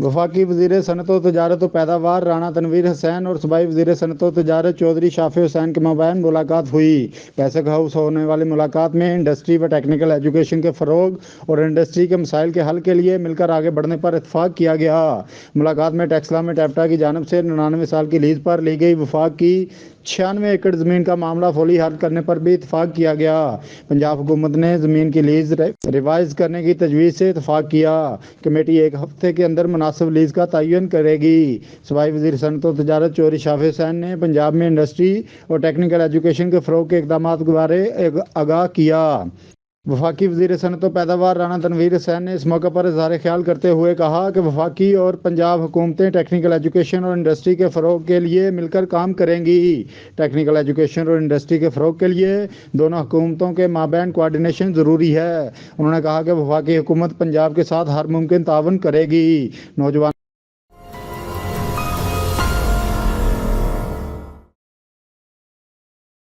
वफाकी वज़ीर सनअत व तजारत व पैदावार राना तनवीर हुसैन और सूबाई वज़ीर सनअत व तजारत चौधरी शाफी हुसैन के माबैन मुलाकात हुई। पैसक हाउस होने वाली मुलाकात में इंडस्ट्री व टेक्निकल एजुकेशन के फ़रोग और इंडस्ट्री के मसाइल के हल के लिए मिलकर आगे बढ़ने पर इत्तफाक किया गया। मुलाकात में टेक्सला में टेप्टा की जानिब से 99 साल की लीज पर ली गई वफाक की 96 एकड़ ज़मीन का मामला फौरी हल करने पर भी इत्तफाक किया गया। पंजाब हुकूमत ने ज़मीन की लीज रिवाइज करने की तजवीज़ से इत्तफाक किया। कमेटी एक हफ्ते के अंदर मुनासिब लीज का तयन करेगी। सूबाई वज़ीर सनअत व तजारत चौधरी शाफी हुसैन ने पंजाब में इंडस्ट्री और टेक्निकल एजुकेशन के फ़रोग के इक़दामात के बारे आगाह किया। वफाकी वज़ीर सनअत व पैदावार राना तनवीर हुसैन ने इस मौके पर इज़हार ख्याल करते हुए कहा कि वफाकी और पंजाब हुकूमतें टेक्निकल एजुकेशन और इंडस्ट्री के फ़रोग के लिए मिलकर काम करेंगी। टेक्निकल एजुकेशन और इंडस्ट्री के फ़रोग के लिए दोनों हुकूमतों के माबैन कोआर्डिनेशन ज़रूरी है। उन्होंने कहा कि वफाकी हुकूमत पंजाब के साथ हर मुमकिन तावन करेगी। नौजवान